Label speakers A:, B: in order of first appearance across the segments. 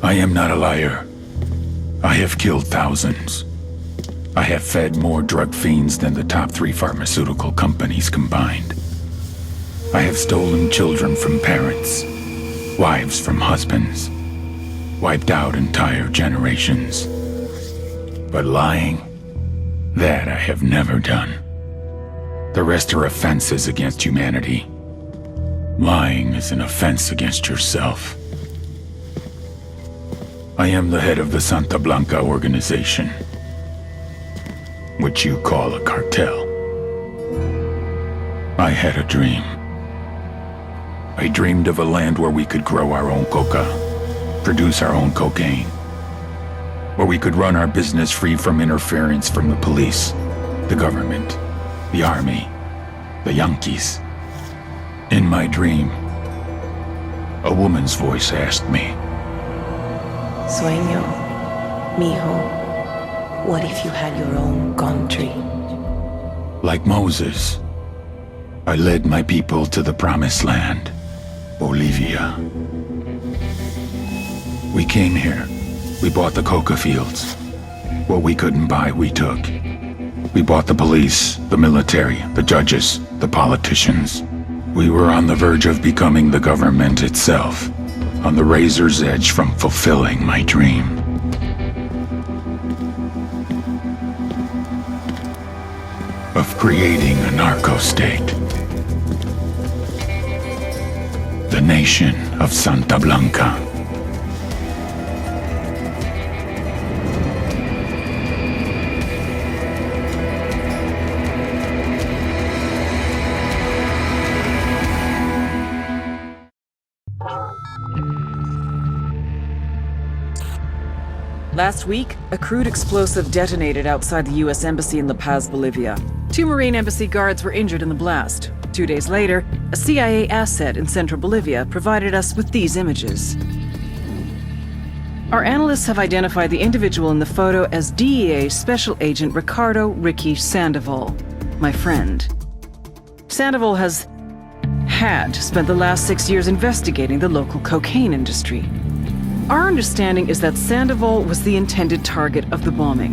A: I am not a liar. I have killed thousands. I have fed more drug fiends than the top 3 pharmaceutical companies combined. I have stolen children from parents, wives from husbands, wiped out entire generations. But lying, that I have never done. The rest are offenses against humanity. Lying is an offense against yourself. I am the head of the Santa Blanca organization, which you call a cartel. I had a dream. I dreamed of a land where we could grow our own coca, produce our own cocaine, where we could run our business free from interference from the police, the government, the army, the Yankees. In my dream, a woman's voice asked me,
B: Sueño, mijo, what if you had your own country?
A: Like Moses, I led my people to the promised land, Bolivia. We came here. We bought the coca fields. What we couldn't buy, we took. We bought the police, the military, the judges, the politicians. We were on the verge of becoming the government itself, on the razor's edge from fulfilling my dream. Of creating a narco-state. The nation of Santa Blanca.
C: Last week, a crude explosive detonated outside the U.S. Embassy in La Paz, Bolivia. 2 Marine Embassy guards were injured in the blast. 2 days later, a CIA asset in central Bolivia provided us with these images. Our analysts have identified the individual in the photo as DEA Special Agent Ricardo Ricky Sandoval, my friend. Sandoval had spent the last 6 years investigating the local cocaine industry. Our understanding is that Sandoval was the intended target of the bombing.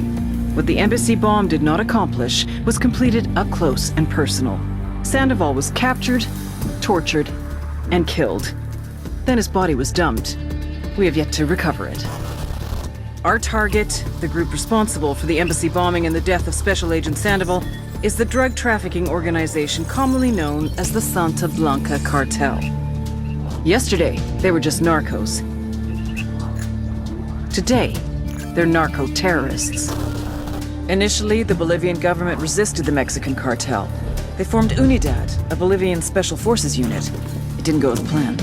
C: What the embassy bomb did not accomplish was completed up close and personal. Sandoval was captured, tortured, and killed. Then his body was dumped. We have yet to recover it. Our target, the group responsible for the embassy bombing and the death of Special Agent Sandoval, is the drug trafficking organization commonly known as the Santa Blanca Cartel. Yesterday, they were just narcos. Today, they're narco-terrorists. Initially, the Bolivian government resisted the Mexican cartel. They formed UNIDAD, a Bolivian special forces unit. It didn't go as planned.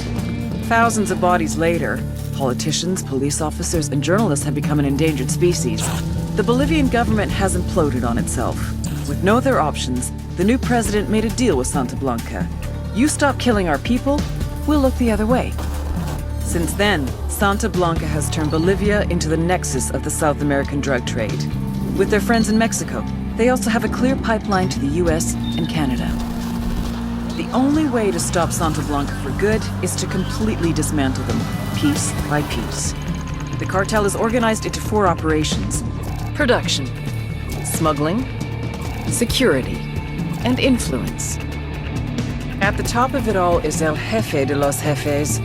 C: Thousands of bodies later, politicians, police officers, and journalists have become an endangered species. The Bolivian government has imploded on itself. With no other options, the new president made a deal with Santa Blanca. You stop killing our people, we'll look the other way. Since then, Santa Blanca has turned Bolivia into the nexus of the South American drug trade. With their friends in Mexico, they also have a clear pipeline to the US and Canada. The only way to stop Santa Blanca for good is to completely dismantle them, piece by piece. The cartel is organized into 4 operations: production, smuggling, security, and influence. At the top of it all is El Jefe de los Jefes,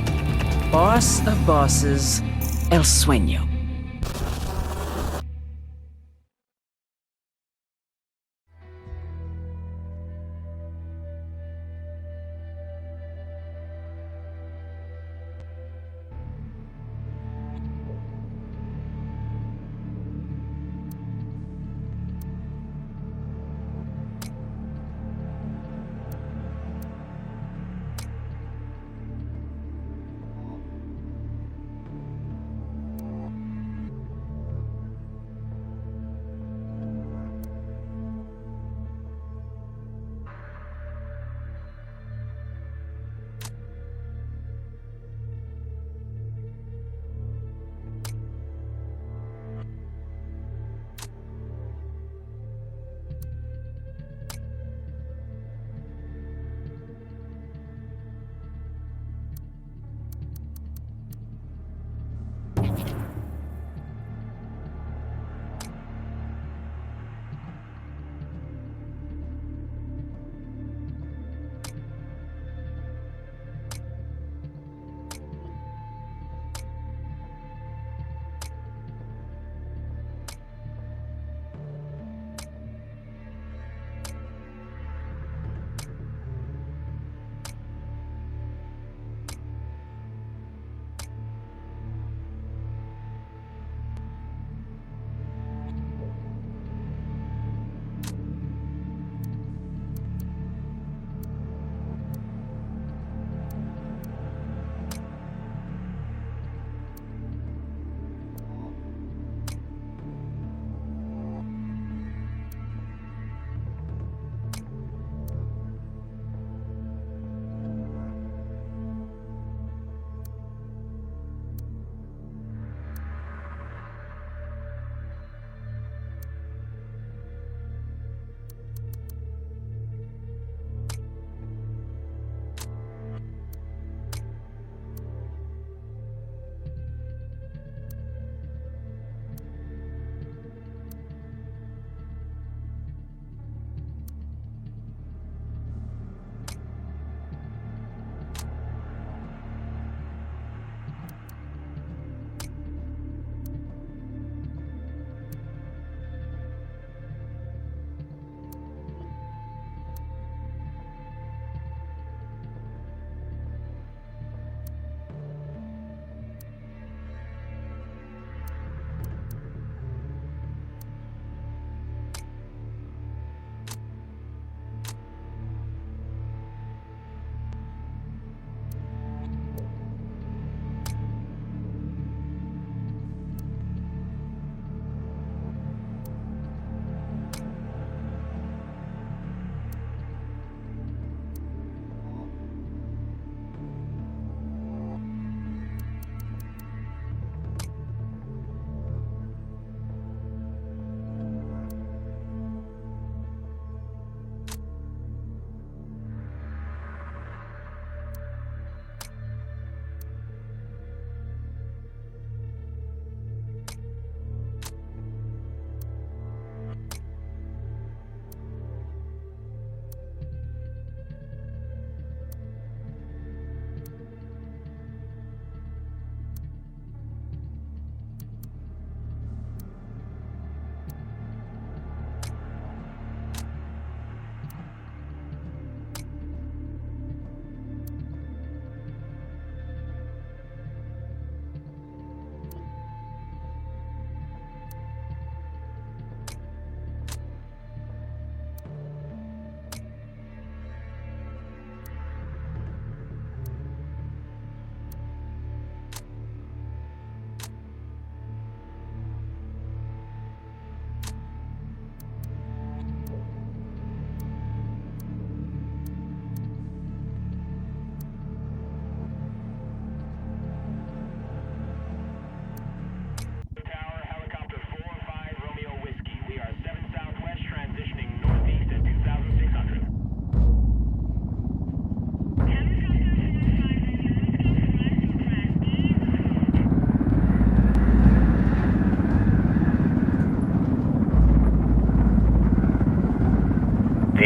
C: boss of bosses, El Sueño.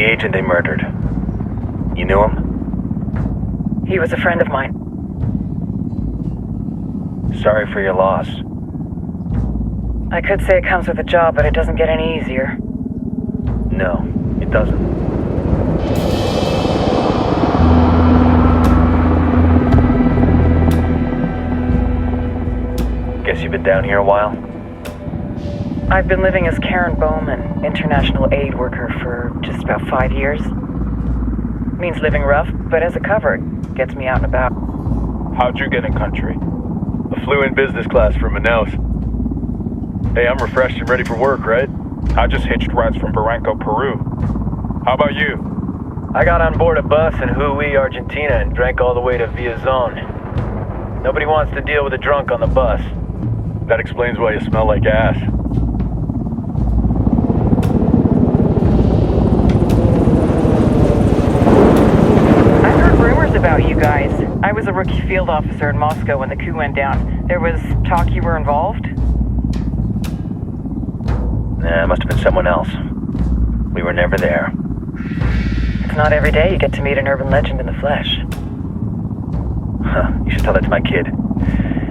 D: The agent they murdered. You knew him?
C: He was a friend of mine.
D: Sorry for your loss.
C: I could say it comes with a job, but it doesn't get any easier.
D: No, it doesn't. Guess you've been down here a while?
C: I've been living as Karen Bowman, international aid worker, for just about 5 years. Means living rough, but as a cover, it gets me out and about.
E: How'd you get in country? I flew in business class from Manaus. Hey, I'm refreshed and ready for work, right? I just hitched rides from Barranco, Peru. How about you?
D: I got on board a bus in Hui, Argentina and drank all the way to Villazon. Nobody wants to deal with a drunk on the bus.
E: That explains why you smell like ass.
C: About you guys. I was a rookie field officer in Moscow when the coup went down. There was talk you were involved?
D: Nah, it must have been someone else. We were never there.
C: It's not every day you get to meet an urban legend in the flesh.
D: Huh, you should tell that to my kid.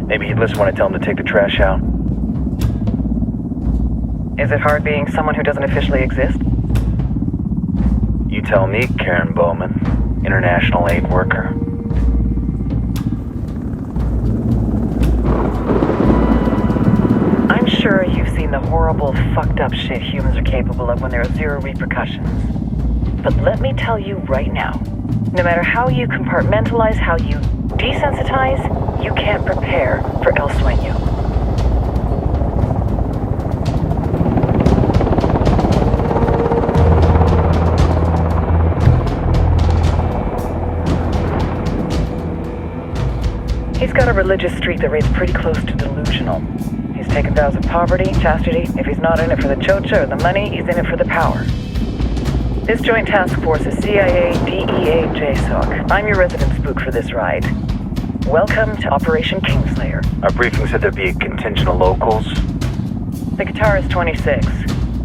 D: Maybe he'd listen when I tell him to take the trash out.
C: Is it hard being someone who doesn't officially exist?
D: You tell me, Karen Bowman. International aid worker.
C: I'm sure you've seen the horrible, fucked up shit humans are capable of when there are zero repercussions. But let me tell you right now, no matter how you compartmentalize, how you desensitize, you can't prepare for El Sueño. He's got a religious streak that rates pretty close to delusional. He's taken vows of poverty, chastity. If he's not in it for the chocha or the money, he's in it for the power. This joint task force is CIA, DEA, JSOC. I'm your resident spook for this ride. Welcome to Operation Kingslayer.
D: Our briefing said there'd be a contingent of locals.
C: The Guitarist 26.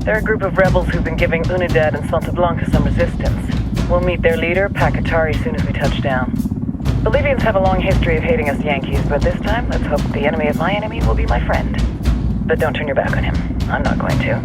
C: They're a group of rebels who've been giving Unidad and Santa Blanca some resistance. We'll meet their leader, Pakatari, soon as we touch down. Bolivians have a long history of hating us Yankees, but this time, let's hope the enemy of my enemy will be my friend. But don't turn your back on him. I'm not going to.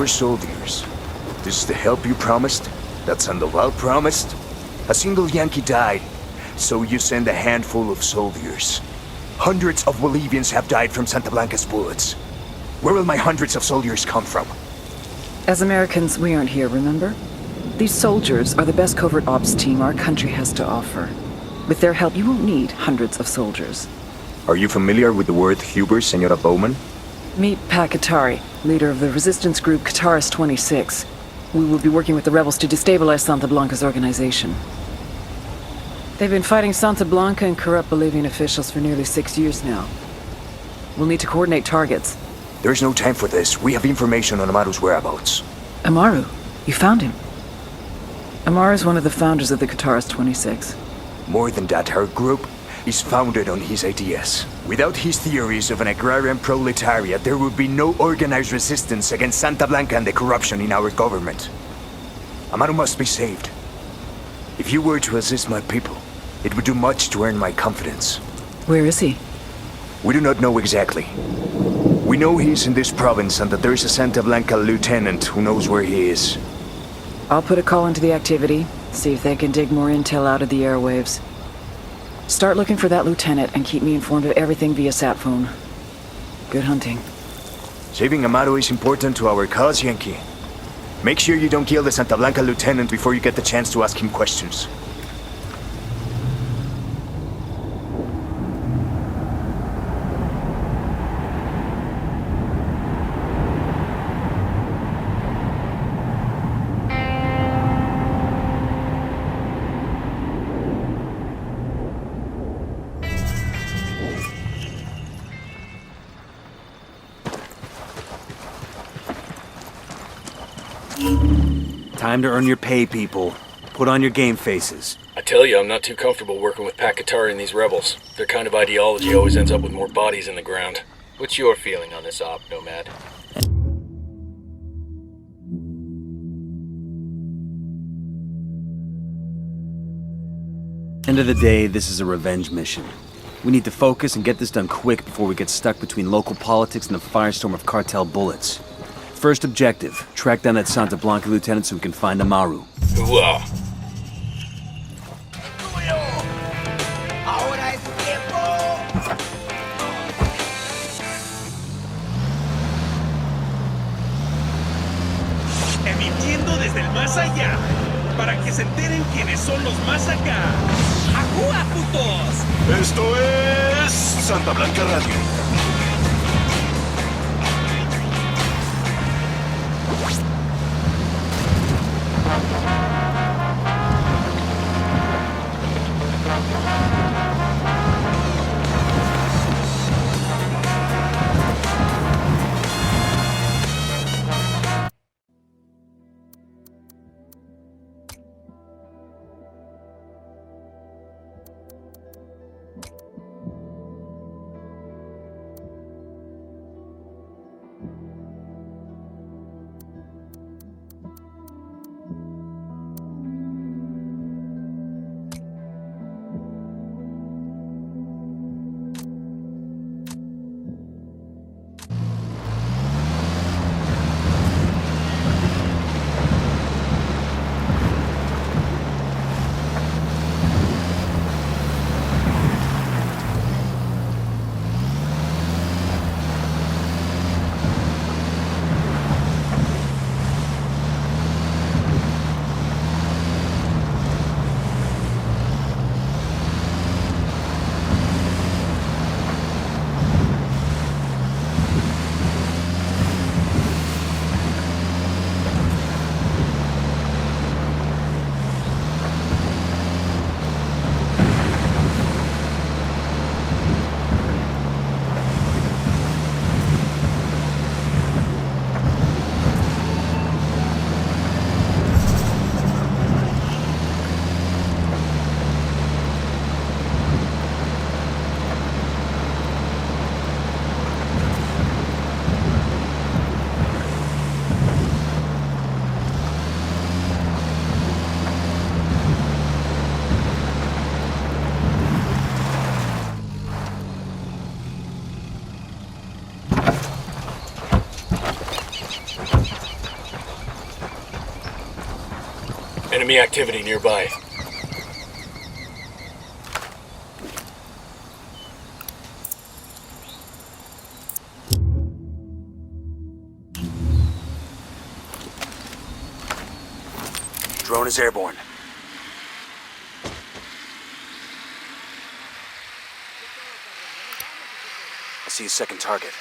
F: Soldiers. This is the help you promised? That Sandoval promised? A single Yankee died, so you send a handful of soldiers. Hundreds of Bolivians have died from Santa Blanca's bullets. Where will my hundreds of soldiers come from?
C: As Americans, we aren't here, remember? These soldiers are the best covert ops team our country has to offer. With their help, you won't need hundreds of soldiers.
F: Are you familiar with the word Huber, Senora Bowman?
C: Meet Pakatari, leader of the resistance group Guitarist 26. We will be working with the rebels to destabilize Santa Blanca's organization. They've been fighting Santa Blanca and corrupt Bolivian officials for nearly 6 years now. We'll need to coordinate targets.
F: There's no time for this. We have information on Amaru's whereabouts.
C: Amaru? You found him? Amaru is one of the founders of the Guitarist 26.
F: More than that, her group is founded on his ideas. Without his theories of an agrarian proletariat, there would be no organized resistance against Santa Blanca and the corruption in our government. Amaru must be saved. If you were to assist my people, it would do much to earn my confidence.
C: Where is he?
F: We do not know exactly. We know he's in this province and that there is a Santa Blanca lieutenant who knows where he is.
C: I'll put a call into the activity, see if they can dig more intel out of the airwaves. Start looking for that lieutenant and keep me informed of everything via sat phone. Good hunting.
F: Saving Amaru is important to our cause, Yankee. Make sure you don't kill the Santa Blanca lieutenant before you get the chance to ask him questions.
G: Time to earn your pay, people. Put on your game faces.
H: I tell you, I'm not too comfortable working with Pakatari and these rebels. Their kind of ideology always ends up with more bodies in the ground. What's your feeling on this op, Nomad?
G: End of the day, this is a revenge mission. We need to focus and get this done quick before we get stuck between local politics and the firestorm of cartel bullets. First objective, track down that Santa Blanca lieutenant so we can find Amaru.
H: Hooah!
I: Emitiendo desde el más allá, para que se enteren quiénes son los más acá. ¡Ajúa, putos!
J: Esto es Santa Blanca Radio.
H: Enemy activity nearby.
G: Drone is airborne. I see a second target.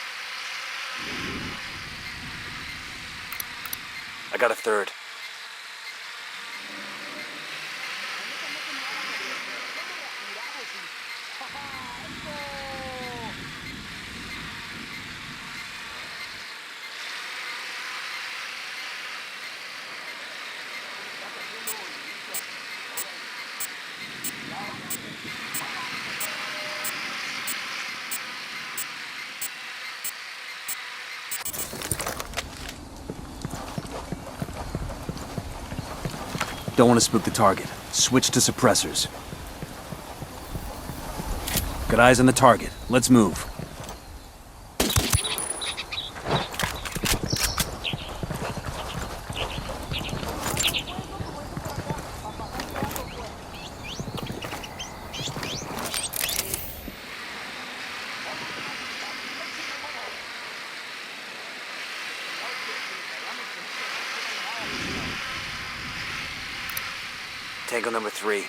G: I got a third. Don't want to spook the target. Switch to suppressors. Got eyes on the target. Let's move. Tango number 3.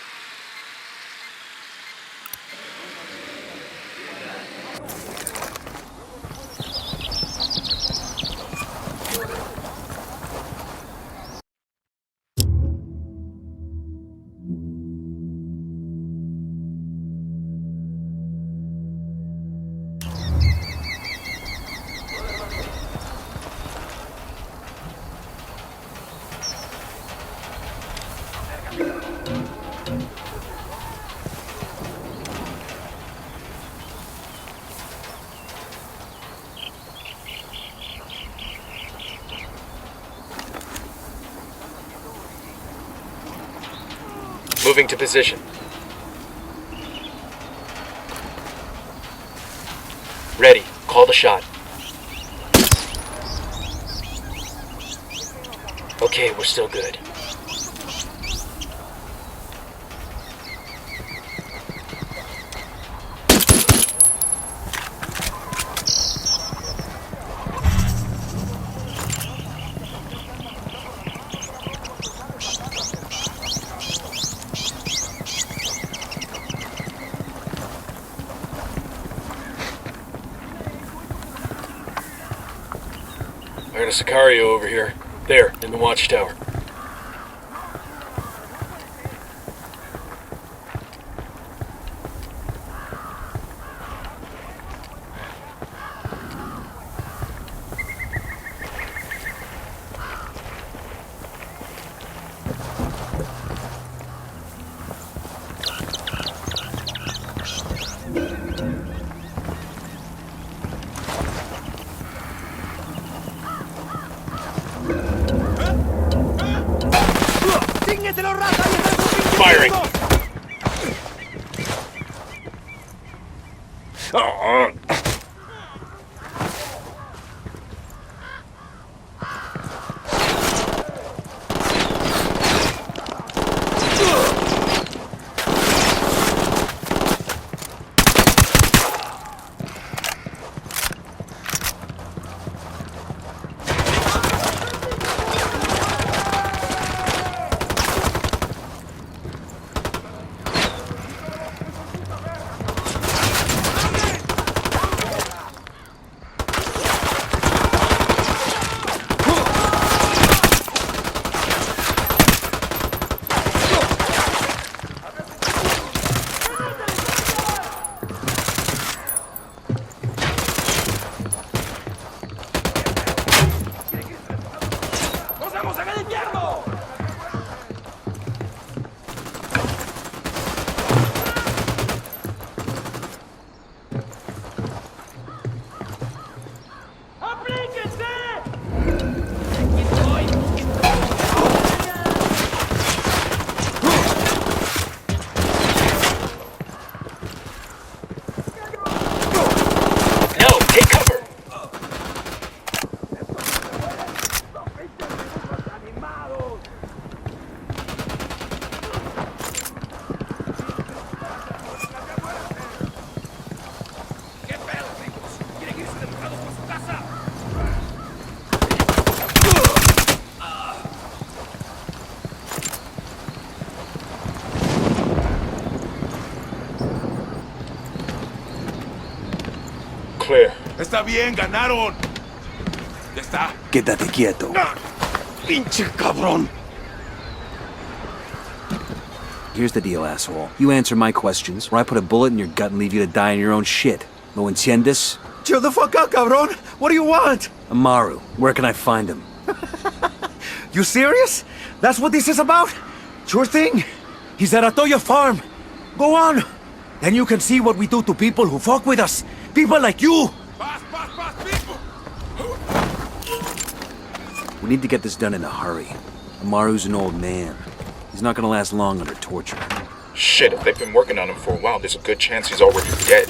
H: Moving to position. Ready. Call the shot. Okay, we're still good. I got a Sicario over here. There, in the watchtower. Firing! Clear.
J: Está bien, ganaron. Ya está.
G: Quédate quieto.
J: Pinche cabrón.
G: Here's the deal, asshole. You answer my questions, or I put a bullet in your gut and leave you to die in your own shit. ¿Lo entiendes?
F: Chill the fuck out, cabrón. What do you want?
G: Amaru, where can I find him?
F: You serious? That's what this is about? Sure thing. He's at Atoya Farm. Go on. Then you can see what we do to people who fuck with us. People like you.
J: People.
G: We need to get this done in a hurry. Amaru's an old man. He's not gonna last long under torture.
E: Shit, if they've been working on him for a while, there's a good chance he's already dead.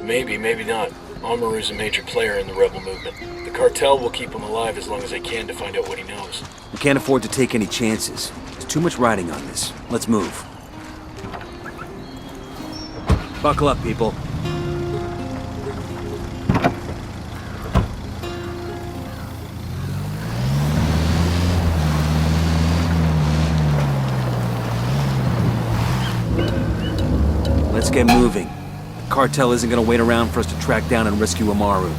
H: Maybe, maybe not. Amaru's a major player in the rebel movement. The cartel will keep him alive as long as they can to find out what he knows.
G: We can't afford to take any chances. There's too much riding on this. Let's move. Buckle up, people. Let's get moving. The cartel isn't gonna wait around for us to track down and rescue Amaru.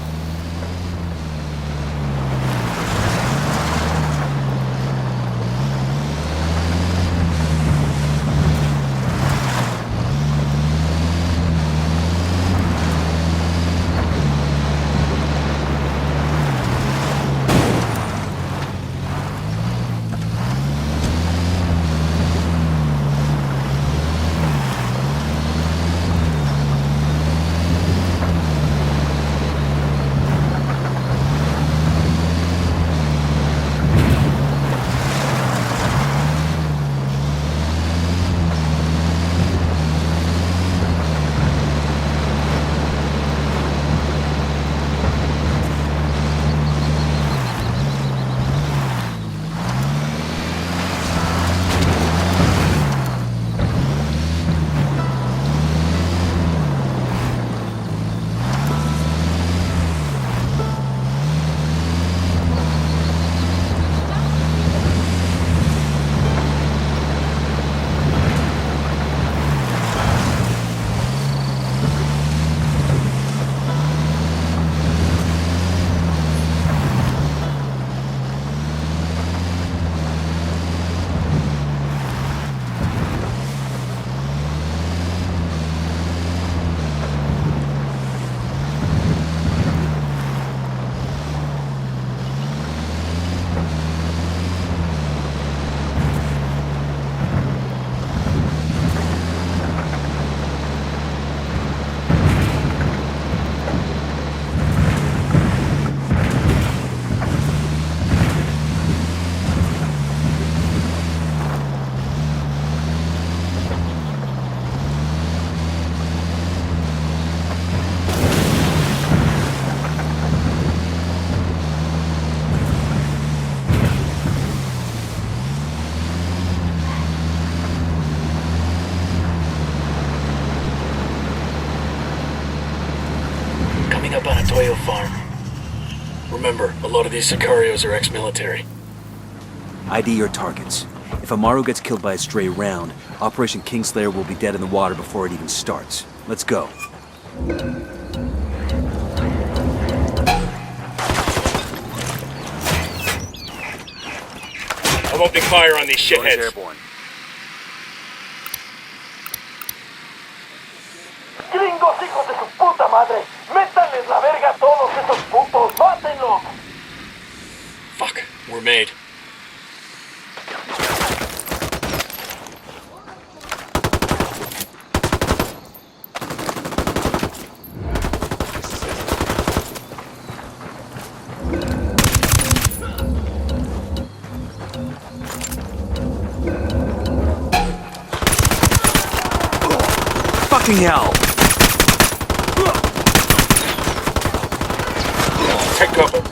H: oil farm. Remember, a lot of these Sicarios are ex-military.
G: ID your targets. If Amaru gets killed by a stray round, Operation Kingslayer will be dead in the water before it even starts. Let's go.
H: I'm opening fire on these shitheads.
G: Airborne.
I: ¡Gringos, hijos de su puta madre! ¡Métanles la verga a todos esos putos! ¡Mátenlos!
H: Fuck, we're made.
G: Fucking hell!
H: Take cover.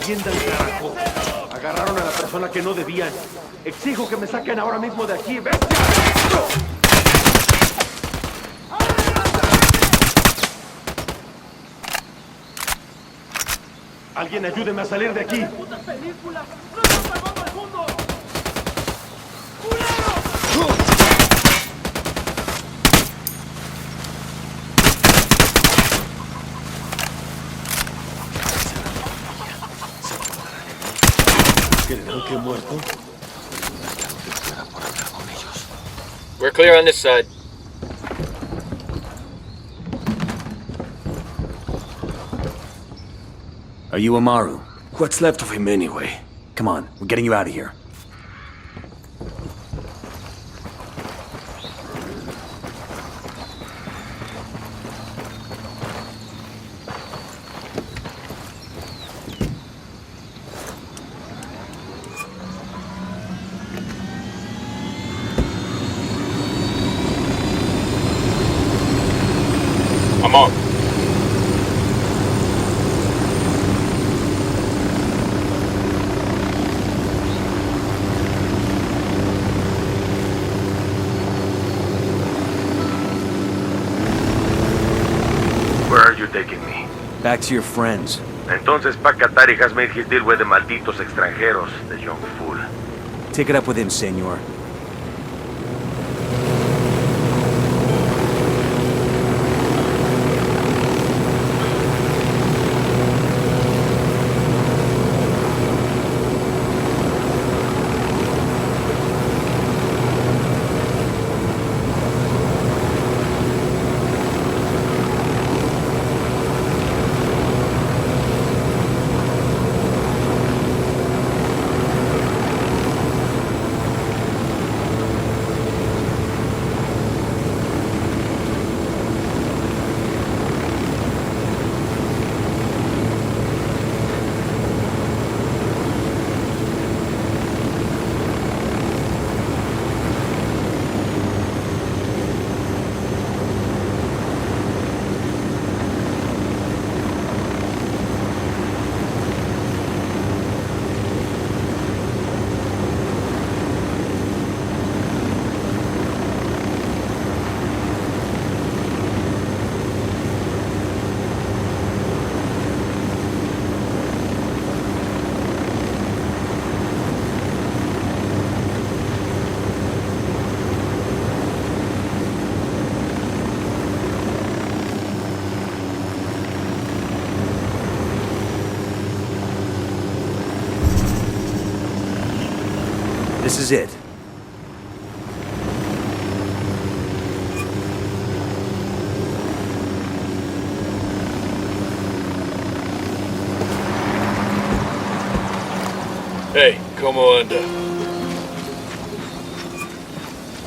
I: ¡Entiendan, carajo! Agarraron a la persona que no debían. Exijo que me saquen ahora mismo de aquí. ¡Bestia! Alguien ayúdeme a salir de aquí.
H: We're clear on this side.
G: Are you Amaru?
K: What's left of him anyway?
G: Come on, we're getting you out of here.
H: I'm on.
L: Where are you taking me?
G: Back to your friends.
L: Entonces Pacatari has made his deal with the malditos extranjeros, the young fool.
G: Take it up with him, senor. This is it.
H: Hey, como anda?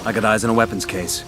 G: I got eyes on a weapons case.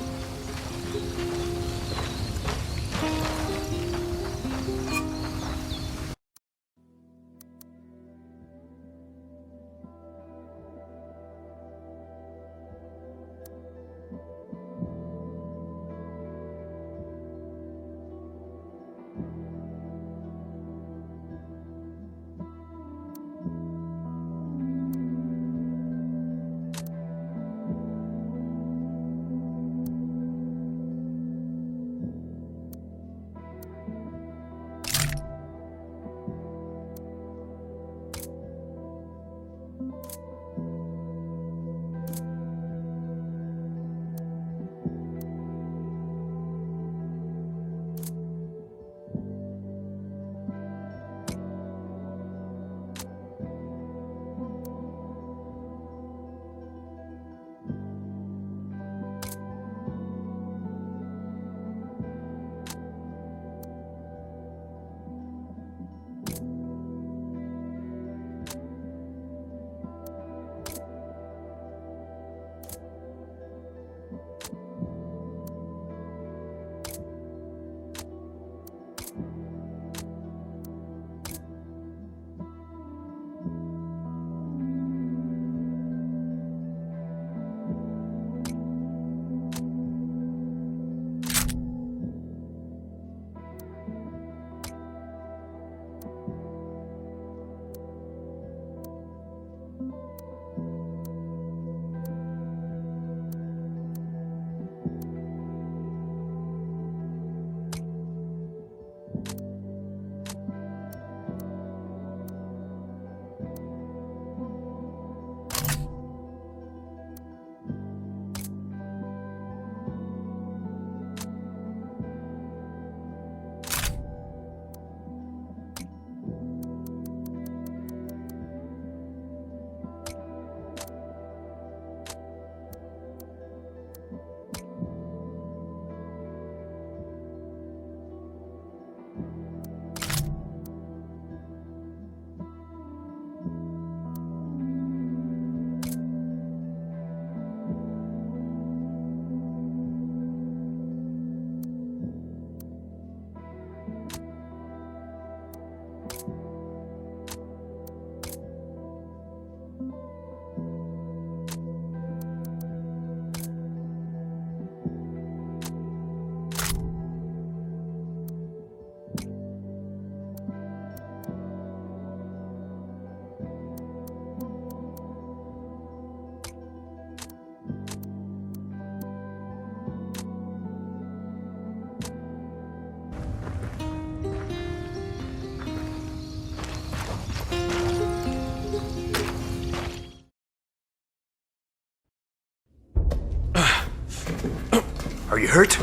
F: you hurt?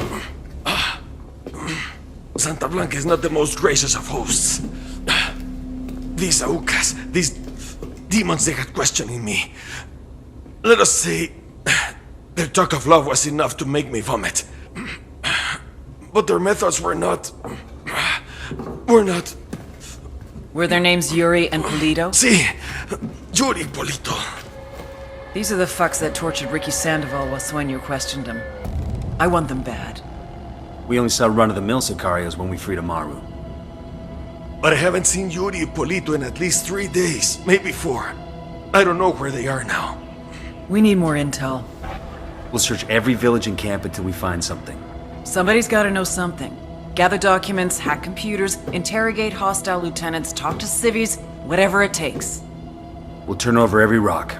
K: Santa Blanca is not the most gracious of hosts. These Aucas, these demons they had questioning me. Let us say, their talk of love was enough to make me vomit. But their methods were not...
C: Were their names Yuri and Polito?
K: Si, Yuri Polito.
C: These are the fucks that tortured Ricky Sandoval while Sueño questioned him. I want them bad.
G: We only saw run-of-the-mill Sicarios when we freed Amaru.
K: But I haven't seen Yuri and Polito in at least 3 days, maybe 4. I don't know where they are now.
C: We need more intel.
G: We'll search every village and camp until we find something.
C: Somebody's gotta know something. Gather documents, hack computers, interrogate hostile lieutenants, talk to civvies, whatever it takes.
G: We'll turn over every rock.